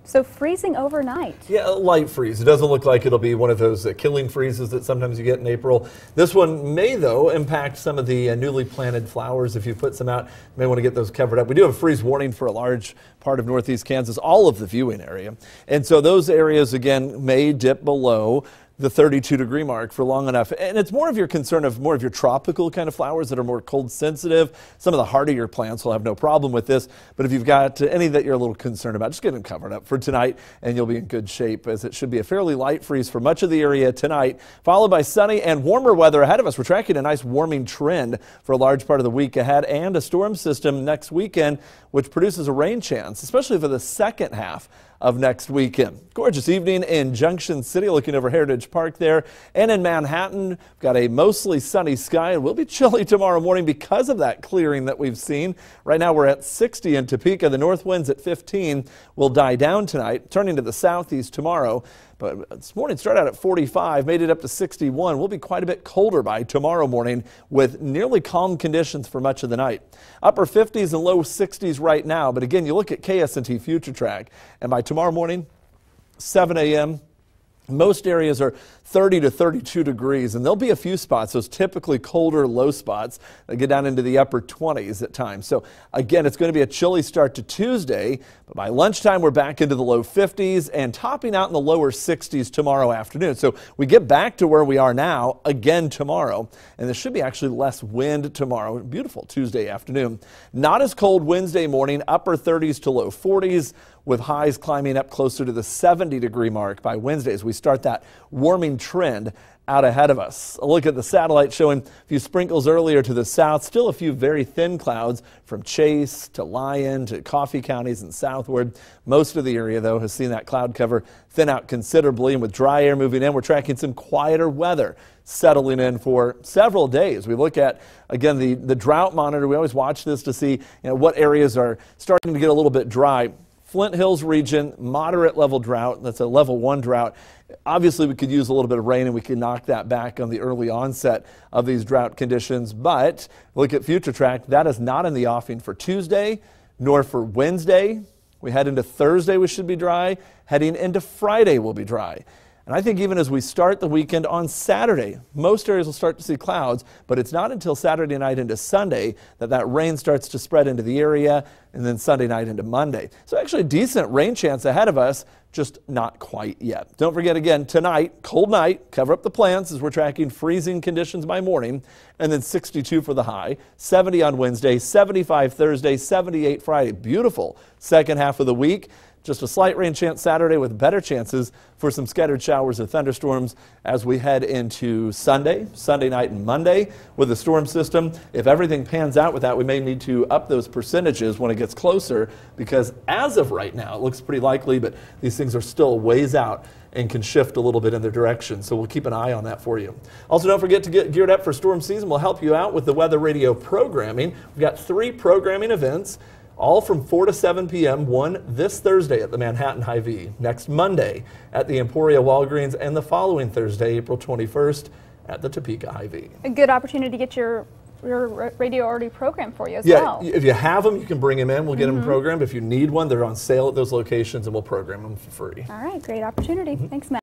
So freezing overnight. Yeah, a light freeze. It doesn't look like it'll be one of those killing freezes that sometimes you get in April. This one may, though, impact some of the newly planted flowers. If you put some out, you may want to get those covered up. We do have a freeze warning for a large part of northeast Kansas, all of the viewing area. And so those areas, again, may dip below the 32-degree mark for long enough. And it's more of your concern of more of your tropical kind of flowers that are more cold sensitive. Some of the hardier plants will have no problem with this. But if you've got any that you're a little concerned about, just get them covered up for tonight and you'll be in good shape, as it should be a fairly light freeze for much of the area tonight, followed by sunny and warmer weather ahead of us. We're tracking a nice warming trend for a large part of the week ahead, and a storm system next weekend, which produces a rain chance, especially for the second half of next weekend. Gorgeous evening in Junction City, looking over Heritage Park there. And in Manhattan, we've got a mostly sunny sky. It will be chilly tomorrow morning because of that clearing that we've seen. Right now we're at 60 in Topeka. The north winds at 15 will die down tonight, turning to the southeast tomorrow. But this morning started out at 45, made it up to 61. We'll be quite a bit colder by tomorrow morning with nearly calm conditions for much of the night. Upper 50s and low 60s right now. But again, you look at KSNT Future Track, and by tomorrow morning, 7 a.m., most areas are 30 to 32 degrees, and there'll be a few spots, those typically colder low spots, that get down into the upper 20s at times. So again, it's going to be a chilly start to Tuesday, but by lunchtime we're back into the low 50s and topping out in the lower 60s tomorrow afternoon. So we get back to where we are now again tomorrow, and there should be actually less wind tomorrow. Beautiful Tuesday afternoon. Not as cold Wednesday morning, upper 30s to low 40s, with highs climbing up closer to the 70-degree mark by Wednesday as we start that warming trend out ahead of us. A look at the satellite showing a few sprinkles earlier to the south, still a few very thin clouds from Chase to Lyon to Coffee counties and southward. Most of the area, though, has seen that cloud cover thin out considerably, and with dry air moving in, we're tracking some quieter weather settling in for several days. We look at, again, the drought monitor. We always watch this to see what areas are starting to get a little bit dry. Flint Hills region, moderate level drought. That's a level 1 drought. Obviously, we could use a little bit of rain and we could knock that back on the early onset of these drought conditions. But look at Future Track. That is not in the offing for Tuesday nor for Wednesday. We head into Thursday, we should be dry. Heading into Friday, we'll be dry. And I think even as we start the weekend on Saturday, most areas will start to see clouds, but it's not until Saturday night into Sunday that that rain starts to spread into the area, and then Sunday night into Monday. So actually a decent rain chance ahead of us, just not quite yet. Don't forget, again, tonight, cold night, cover up the plants as we're tracking freezing conditions by morning, and then 62 for the high, 70 on Wednesday, 75 Thursday, 78 Friday. Beautiful second half of the week. Just a slight rain chance Saturday with better chances for some scattered showers or thunderstorms as we head into Sunday night and Monday with the storm system. If everything pans out with that, we may need to up those percentages when it gets closer, because as of right now, it looks pretty likely, but these things are still ways out and can shift a little bit in their direction. So we'll keep an eye on that for you. Also, don't forget to get geared up for storm season. We'll help you out with the weather radio programming. We've got 3 programming events, all from 4 to 7 p.m., one this Thursday at the Manhattan Hy-Vee, next Monday at the Emporia Walgreens, and the following Thursday, April 21st, at the Topeka Hy-Vee. A good opportunity to get your radio already programmed for you as well. Yeah, if you have them, you can bring them in. We'll get them programmed. If you need one, they're on sale at those locations, and we'll program them for free. All right, great opportunity. Thanks, Matt.